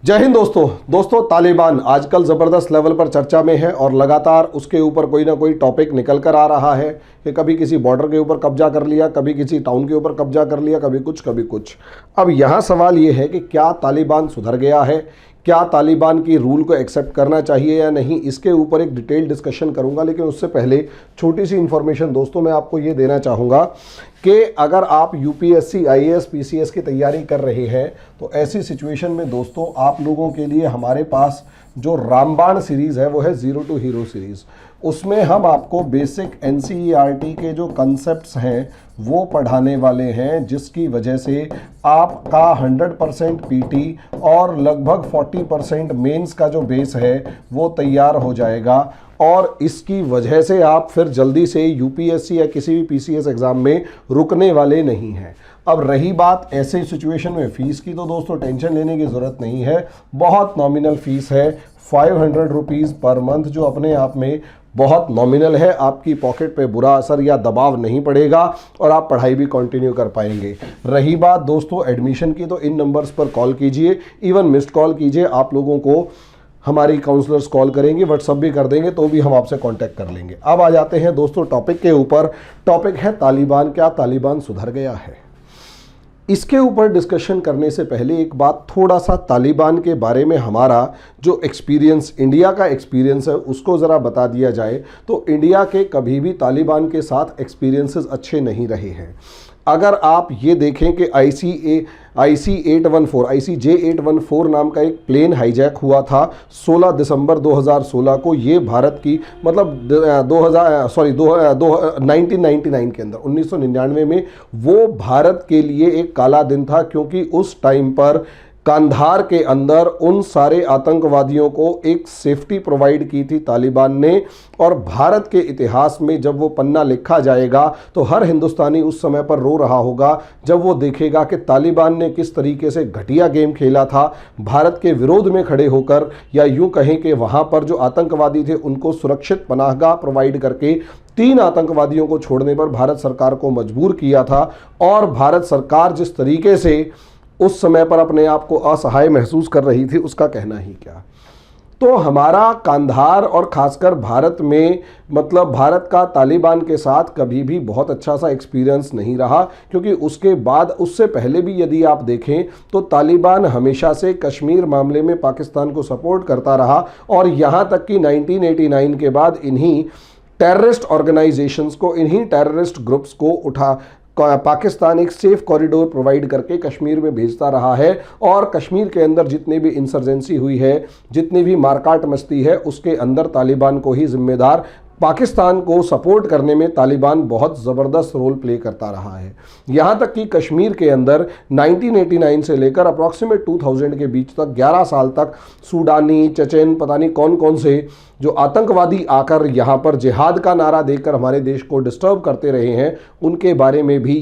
जय हिंद दोस्तों तालिबान आजकल ज़बरदस्त लेवल पर चर्चा में है और लगातार उसके ऊपर कोई ना कोई टॉपिक निकल कर आ रहा है कि कभी किसी बॉर्डर के ऊपर कब्जा कर लिया, कभी किसी टाउन के ऊपर कब्जा कर लिया, कभी कुछ। अब यहाँ सवाल ये है कि क्या तालिबान सुधर गया है, क्या तालिबान की रूल को एक्सेप्ट करना चाहिए या नहीं, इसके ऊपर एक डिटेल डिस्कशन करूंगा। लेकिन उससे पहले छोटी सी इन्फॉर्मेशन दोस्तों मैं आपको ये देना चाहूँगा कि अगर आप यूपीएससी, आईएएस, पीसीएस की तैयारी कर रहे हैं तो ऐसी सिचुएशन में दोस्तों आप लोगों के लिए हमारे पास जो रामबाण सीरीज़ है वो है ज़ीरो टू हीरो सीरीज़। उसमें हम आपको बेसिक एनसीईआरटी के जो कॉन्सेप्ट्स हैं वो पढ़ाने वाले हैं, जिसकी वजह से आपका 100% पीटी और लगभग 40% मेंस का जो बेस है वो तैयार हो जाएगा और इसकी वजह से आप फिर जल्दी से यूपीएससी या किसी भी पीसीएस एग्ज़ाम में रुकने वाले नहीं हैं। अब रही बात ऐसे सिचुएशन में फ़ीस की, तो दोस्तों टेंशन लेने की ज़रूरत नहीं है। बहुत नॉमिनल फ़ीस है, 500 रुपीज़ पर मंथ, जो अपने आप में बहुत नॉमिनल है। आपकी पॉकेट पे बुरा असर या दबाव नहीं पड़ेगा और आप पढ़ाई भी कंटिन्यू कर पाएंगे। रही बात दोस्तों एडमिशन की, तो इन नंबर्स पर कॉल कीजिए, इवन मिस्ड कॉल कीजिए। आप लोगों को हमारी काउंसलर्स कॉल करेंगे, व्हाट्सअप भी कर देंगे, तो भी हम आपसे कांटेक्ट कर लेंगे। अब आ जाते हैं दोस्तों टॉपिक के ऊपर। टॉपिक है तालिबान। क्या तालिबान सुधर गया है? इसके ऊपर डिस्कशन करने से पहले एक बात, थोड़ा सा तालिबान के बारे में हमारा जो एक्सपीरियंस, इंडिया का एक्सपीरियंस है, उसको ज़रा बता दिया जाए। तो इंडिया के कभी भी तालिबान के साथ एक्सपीरियंसेस अच्छे नहीं रहे हैं। अगर आप ये देखें कि IC-814 नाम का एक प्लेन हाईजैक हुआ था 16 दिसंबर 2016 को। ये भारत की मतलब 1999 के अंदर, 1999 में वो भारत के लिए एक काला दिन था, क्योंकि उस टाइम पर कांधार के अंदर उन सारे आतंकवादियों को एक सेफ्टी प्रोवाइड की थी तालिबान ने। और भारत के इतिहास में जब वो पन्ना लिखा जाएगा तो हर हिंदुस्तानी उस समय पर रो रहा होगा जब वो देखेगा कि तालिबान ने किस तरीके से घटिया गेम खेला था भारत के विरोध में खड़े होकर, या यूं कहें कि वहां पर जो आतंकवादी थे उनको सुरक्षित पनाहगाह प्रोवाइड करके 3 आतंकवादियों को छोड़ने पर भारत सरकार को मजबूर किया था। और भारत सरकार जिस तरीके से उस समय पर अपने आप को असहाय महसूस कर रही थी, उसका कहना ही क्या। तो हमारा कांधार और खासकर भारत में, मतलब भारत का तालिबान के साथ कभी भी बहुत अच्छा सा एक्सपीरियंस नहीं रहा, क्योंकि उसके बाद, उससे पहले भी यदि आप देखें तो तालिबान हमेशा से कश्मीर मामले में पाकिस्तान को सपोर्ट करता रहा। और यहाँ तक कि 1989 के बाद इन्हीं टेररिस्ट ऑर्गेनाइजेशंस को, इन्हीं टेररिस्ट ग्रुप्स को पाकिस्तान एक सेफ कॉरिडोर प्रोवाइड करके कश्मीर में भेजता रहा है। और कश्मीर के अंदर जितनी भी इंसर्जेंसी हुई है, जितनी भी मारकाट मस्ती है, उसके अंदर तालिबान को ही जिम्मेदार, पाकिस्तान को सपोर्ट करने में तालिबान बहुत ज़बरदस्त रोल प्ले करता रहा है। यहाँ तक कि कश्मीर के अंदर 1989 से लेकर अप्रॉक्सीमेट 2000 के बीच तक 11 साल तक सूडानी, चचेन, पता नहीं कौन कौन से जो आतंकवादी आकर यहाँ पर जिहाद का नारा देकर हमारे देश को डिस्टर्ब करते रहे हैं, उनके बारे में भी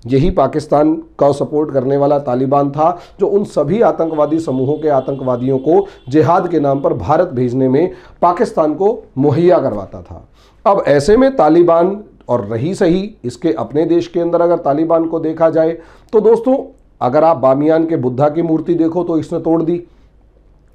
यही पाकिस्तान का सपोर्ट करने वाला तालिबान था, जो उन सभी आतंकवादी समूहों के आतंकवादियों को जिहाद के नाम पर भारत भेजने में पाकिस्तान को मुहैया करवाता था। अब ऐसे में तालिबान, और रही सही इसके अपने देश के अंदर अगर तालिबान को देखा जाए तो दोस्तों, अगर आप बामियान के बुद्धा की मूर्ति देखो तो इसने तोड़ दी।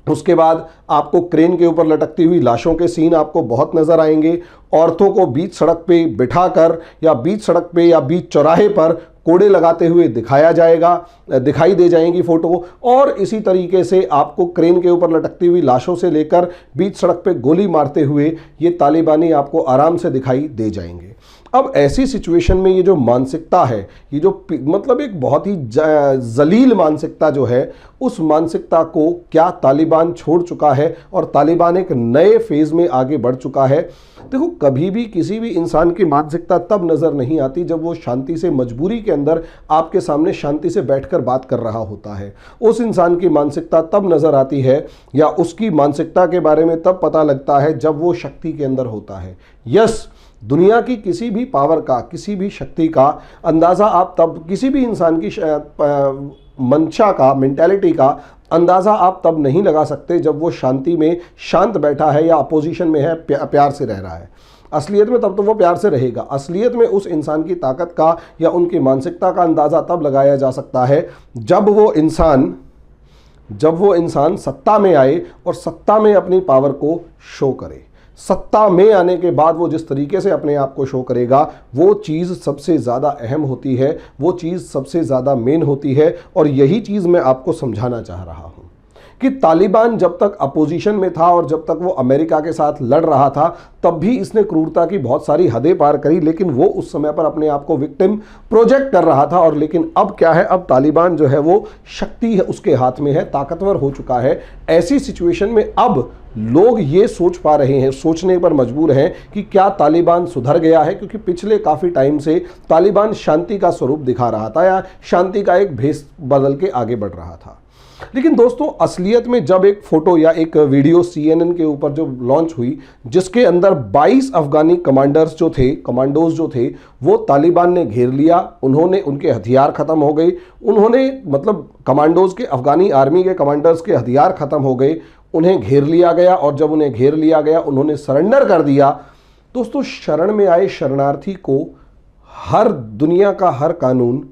उसके बाद आपको क्रेन के ऊपर लटकती हुई लाशों के सीन आपको बहुत नजर आएंगे। औरतों को बीच सड़क पे बिठाकर या बीच सड़क पे या बीच चौराहे पर कोड़े लगाते हुए दिखाई दे जाएंगी फोटो। और इसी तरीके से आपको क्रेन के ऊपर लटकती हुई लाशों से लेकर बीच सड़क पे गोली मारते हुए ये तालिबानी आपको आराम से दिखाई दे जाएंगे। अब ऐसी सिचुएशन में ये जो मानसिकता है, ये जो मतलब एक बहुत ही जलील मानसिकता जो है, उस मानसिकता को क्या तालिबान छोड़ चुका है और तालिबान एक नए फेज में आगे बढ़ चुका है। देखो, कभी भी किसी भी इंसान की मानसिकता तब नज़र नहीं आती जब वो शांति से, मजबूरी के अंदर आपके सामने शांति से बैठकर बात कर रहा होता है। उस इंसान की मानसिकता तब नज़र आती है, या उसकी मानसिकता के बारे में तब पता लगता है जब वो शक्ति के अंदर होता है। यस, दुनिया की किसी भी पावर का, किसी भी शक्ति का अंदाज़ा आप तब, किसी भी इंसान की मंशा का, मेंटालिटी का अंदाज़ा आप तब नहीं लगा सकते जब वो शांति में शांत बैठा है या अपोजिशन में है, प्यार से रह रहा है। असलियत में तब तो वो प्यार से रहेगा। असलियत में उस इंसान की ताकत का या उनकी मानसिकता का अंदाज़ा तब लगाया जा सकता है जब वो इंसान जब वो इंसान सत्ता में आए और सत्ता में अपनी पावर को शो करे। सत्ता में आने के बाद वो जिस तरीके से अपने आप को शो करेगा, वो चीज़ सबसे ज़्यादा अहम होती है, वो चीज़ सबसे ज़्यादा मेन होती है। और यही चीज़ मैं आपको समझाना चाह रहा हूँ कि तालिबान जब तक अपोजिशन में था और जब तक वो अमेरिका के साथ लड़ रहा था, तब भी इसने क्रूरता की बहुत सारी हदें पार करी, लेकिन वो उस समय पर अपने आप को विक्टिम प्रोजेक्ट कर रहा था। और लेकिन अब क्या है, अब तालिबान जो है वो शक्ति है उसके हाथ में है, ताकतवर हो चुका है। ऐसी सिचुएशन में अब लोग ये सोच पा रहे हैं, सोचने पर मजबूर हैं कि क्या तालिबान सुधर गया है, क्योंकि पिछले काफ़ी टाइम से तालिबान शांति का स्वरूप दिखा रहा था या शांति का एक भेष बदल के आगे बढ़ रहा था। लेकिन दोस्तों, असलियत में जब एक फोटो या एक वीडियो CNN के ऊपर जो लॉन्च हुई, जिसके अंदर 22 अफगानी कमांडोज जो थे वो तालिबान ने घेर लिया, उन्होंने उनके हथियार खत्म हो गए, उन्होंने मतलब कमांडोज के, अफगानी आर्मी के कमांडर्स के हथियार खत्म हो गए, उन्हें घेर लिया गया। और जब उन्हें घेर लिया गया, उन्होंने सरेंडर कर दिया। दोस्तों, शरण में आए शरणार्थी को हर दुनिया का हर कानून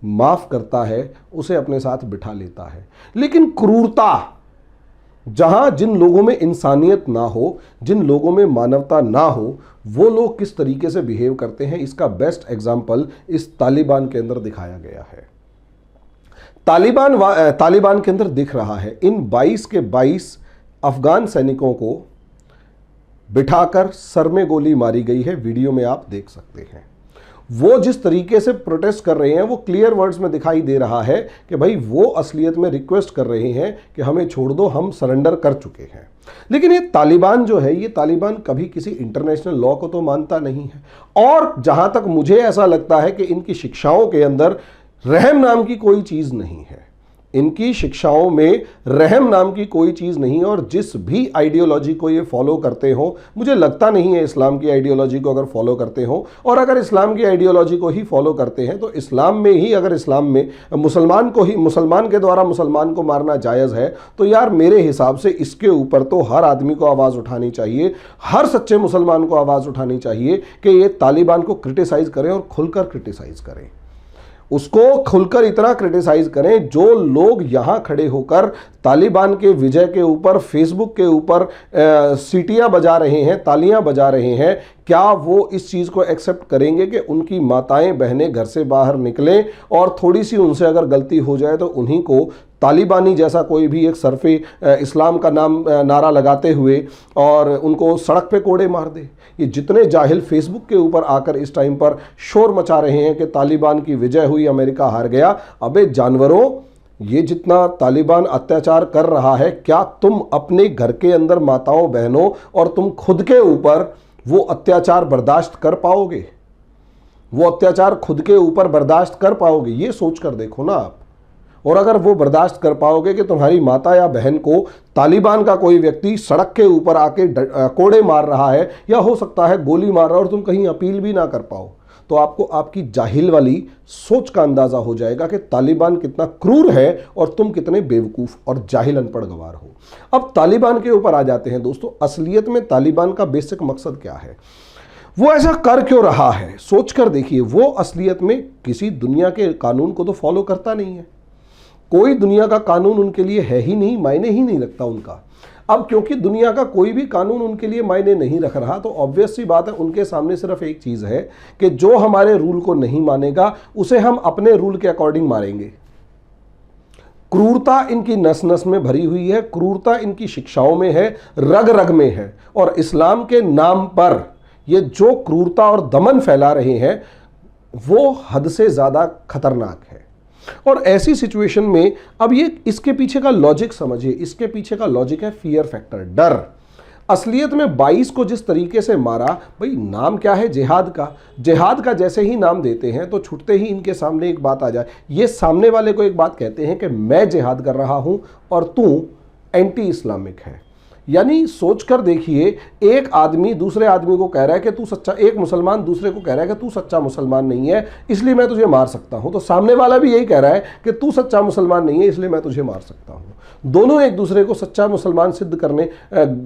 माफ करता है, उसे अपने साथ बिठा लेता है। लेकिन क्रूरता, जहां जिन लोगों में इंसानियत ना हो, जिन लोगों में मानवता ना हो, वो लोग किस तरीके से बिहेव करते हैं, इसका बेस्ट एग्जाम्पल इस तालिबान के अंदर दिखाया गया है। तालिबान के अंदर दिख रहा है, इन 22 के 22 अफगान सैनिकों को बिठाकर सर में गोली मारी गई है। वीडियो में आप देख सकते हैं। वो जिस तरीके से प्रोटेस्ट कर रहे हैं, वो क्लियर वर्ड्स में दिखाई दे रहा है कि भाई वो असलियत में रिक्वेस्ट कर रहे हैं कि हमें छोड़ दो, हम सरेंडर कर चुके हैं। लेकिन ये तालिबान जो है, ये तालिबान कभी किसी इंटरनेशनल लॉ को तो मानता नहीं है। और जहां तक मुझे ऐसा लगता है कि इनकी शिक्षाओं के अंदर रहम नाम की कोई चीज़ नहीं है, इनकी शिक्षाओं में रहम नाम की कोई चीज़ नहीं। और जिस भी आइडियोलॉजी को ये फॉलो करते हो, मुझे लगता नहीं है इस्लाम की आइडियोलॉजी को अगर फॉलो करते हो, और अगर इस्लाम की आइडियोलॉजी को ही फॉलो करते हैं तो इस्लाम में ही, अगर इस्लाम में मुसलमान के द्वारा मुसलमान को मारना जायज़ है, तो यार मेरे हिसाब से इसके ऊपर तो हर आदमी को आवाज़ उठानी चाहिए, हर सच्चे मुसलमान को आवाज़ उठानी चाहिए कि ये तालिबान को क्रिटिसाइज़ करें और खुलकर क्रिटिसाइज़ करें, उसको खुलकर इतना क्रिटिसाइज करें। जो लोग यहां खड़े होकर तालिबान के विजय के ऊपर फेसबुक के ऊपर सीटियां बजा रहे हैं, तालियां बजा रहे हैं, क्या वो इस चीज़ को एक्सेप्ट करेंगे कि उनकी माताएं बहनें घर से बाहर निकलें और थोड़ी सी उनसे अगर गलती हो जाए तो उन्हीं को तालिबानी जैसा कोई भी एक सरफे इस्लाम का नारा लगाते हुए और उनको सड़क पे कोड़े मार दे? ये जितने जाहिल फेसबुक के ऊपर आकर इस टाइम पर शोर मचा रहे हैं कि तालिबान की विजय हुई, अमेरिका हार गया। अबे जानवरों, ये जितना तालिबान अत्याचार कर रहा है, क्या तुम अपने घर के अंदर माताओं बहनों और तुम खुद के ऊपर वो अत्याचार बर्दाश्त कर पाओगे? वो अत्याचार खुद के ऊपर बर्दाश्त कर पाओगे? ये सोच कर देखो ना आप। और अगर वो बर्दाश्त कर पाओगे कि तुम्हारी माता या बहन को तालिबान का कोई व्यक्ति सड़क के ऊपर आके कोड़े मार रहा है या हो सकता है गोली मार रहा है और तुम कहीं अपील भी ना कर पाओ, तो आपको आपकी जाहिल वाली सोच का अंदाजा हो जाएगा कि तालिबान कितना क्रूर है और तुम कितने बेवकूफ़ और जाहिल अनपढ़ गवार हो। अब तालिबान के ऊपर आ जाते हैं दोस्तों। असलियत में तालिबान का बेसिक मकसद क्या है, वो ऐसा कर क्यों रहा है? सोच कर देखिए। वो असलियत में किसी दुनिया के कानून को तो फॉलो करता नहीं है, कोई दुनिया का कानून उनके लिए है ही नहीं, मायने ही नहीं रखता उनका। अब क्योंकि दुनिया का कोई भी कानून उनके लिए मायने नहीं रख रहा, तो ऑब्वियस सी बात है उनके सामने सिर्फ एक चीज़ है कि जो हमारे रूल को नहीं मानेगा उसे हम अपने रूल के अकॉर्डिंग मारेंगे। क्रूरता इनकी नस नस में भरी हुई है, क्रूरता इनकी शिक्षाओं में है, रग रग में है। और इस्लाम के नाम पर ये जो क्रूरता और दमन फैला रहे हैं वो हद से ज़्यादा खतरनाक है। और ऐसी सिचुएशन में अब ये इसके पीछे का लॉजिक समझिए। इसके पीछे का लॉजिक है फियर फैक्टर, डर। असलियत में 22 को जिस तरीके से मारा, भाई नाम क्या है जिहाद का, जिहाद का जैसे ही नाम देते हैं तो छुटते ही इनके सामने एक बात आ जाए। ये सामने वाले को एक बात कहते हैं कि मैं जिहाद कर रहा हूं और तू एंटी इस्लामिक है। यानी सोच कर देखिए, एक आदमी दूसरे आदमी को कह रहा है कि तू सच्चा, एक मुसलमान दूसरे को कह रहा है कि तू सच्चा मुसलमान नहीं है इसलिए मैं तुझे मार सकता हूं, तो सामने वाला भी यही कह रहा है कि तू सच्चा मुसलमान नहीं है इसलिए मैं तुझे मार सकता हूं। दोनों एक दूसरे को सच्चा मुसलमान सिद्ध करने,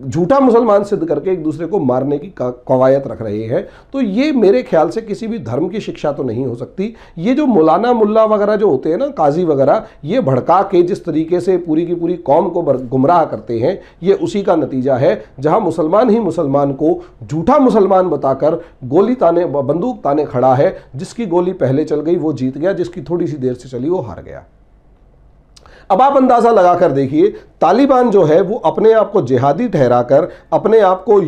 झूठा मुसलमान सिद्ध करके एक दूसरे को मारने की कवायद रख रहे हैं। तो ये मेरे ख्याल से किसी भी धर्म की शिक्षा तो नहीं हो सकती। ये जो मौलाना मुल्ला वगैरह जो होते हैं ना, काजी वगैरह, ये भड़का के जिस तरीके से पूरी की पूरी कौम को गुमराह करते हैं, ये उसी का नतीजा है, जहां मुसलमान ही मुसलमान को झूठा मुसलमान बताकर गोली ताने, बंदूक ताने खड़ा है। जिसकी गोली पहले चल गई वो जीत गया, जिसकी थोड़ी सी देर से चली वो हार गया। अब आप अंदाजा लगाकर देखिए, तालिबान जो है वो अपने आप को जिहादी ठहराकर, अपने आप को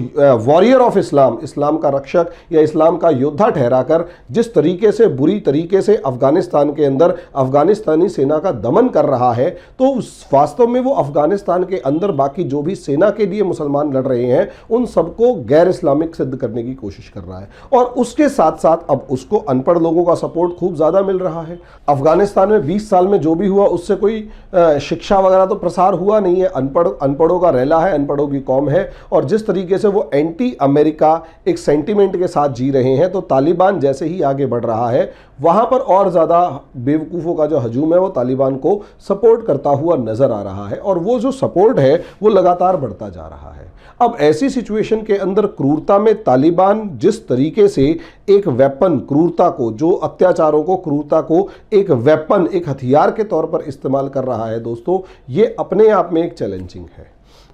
वॉरियर ऑफ इस्लाम, इस्लाम का रक्षक या इस्लाम का योद्धा ठहराकर जिस तरीके से बुरी तरीके से अफगानिस्तान के अंदर अफगानिस्तानी सेना का दमन कर रहा है, तो वास्तव में वो अफगानिस्तान के अंदर बाकी जो भी सेना के लिए मुसलमान लड़ रहे हैं उन सबको गैर इस्लामिक सिद्ध करने की कोशिश कर रहा है। और उसके साथ साथ अब उसको अनपढ़ लोगों का सपोर्ट खूब ज़्यादा मिल रहा है। अफगानिस्तान में 20 साल में जो भी हुआ उससे कोई शिक्षा वगैरह तो प्रसार हुआ नहीं है। अनपढ़ों का रैला है, अनपढ़ों की कौम है। और जिस तरीके से वो एंटी अमेरिका एक सेंटीमेंट के साथ जी रहे हैं, तो तालिबान जैसे ही आगे बढ़ रहा है वहां पर और ज़्यादा बेवकूफ़ों का जो हजूम है वो तालिबान को सपोर्ट करता हुआ नज़र आ रहा है। और वो जो सपोर्ट है वो लगातार बढ़ता जा रहा है। अब ऐसी सिचुएशन के अंदर क्रूरता में तालिबान जिस तरीके से एक वेपन, क्रूरता को, जो अत्याचारों को, क्रूरता को एक वेपन, एक हथियार के तौर पर इस्तेमाल कर रहा है दोस्तों, ये अपने आप में एक चैलेंजिंग है,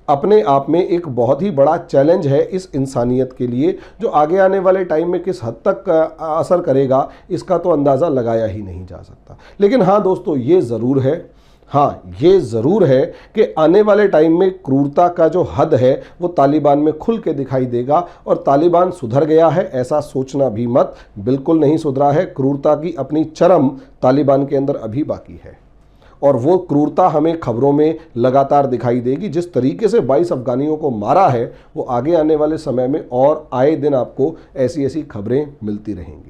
अपने आप में एक बहुत ही बड़ा चैलेंज है इस इंसानियत के लिए, जो आगे आने वाले टाइम में किस हद तक असर करेगा इसका तो अंदाज़ा लगाया ही नहीं जा सकता। लेकिन हाँ दोस्तों, ये ज़रूर है, हाँ ये ज़रूर है कि आने वाले टाइम में क्रूरता का जो हद है वो तालिबान में खुल के दिखाई देगा। और तालिबान सुधर गया है ऐसा सोचना भी मत, बिल्कुल नहीं सुधरा है। क्रूरता की अपनी चरम तालिबान के अंदर अभी बाकी है और वो क्रूरता हमें खबरों में लगातार दिखाई देगी। जिस तरीके से 22 अफगानियों को मारा है वो आगे आने वाले समय में और आए दिन आपको ऐसी ऐसी खबरें मिलती रहेंगी।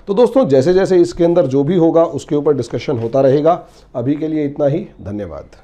तो दोस्तों, जैसे जैसे इसके अंदर जो भी होगा उसके ऊपर डिस्कशन होता रहेगा। अभी के लिए इतना ही, धन्यवाद।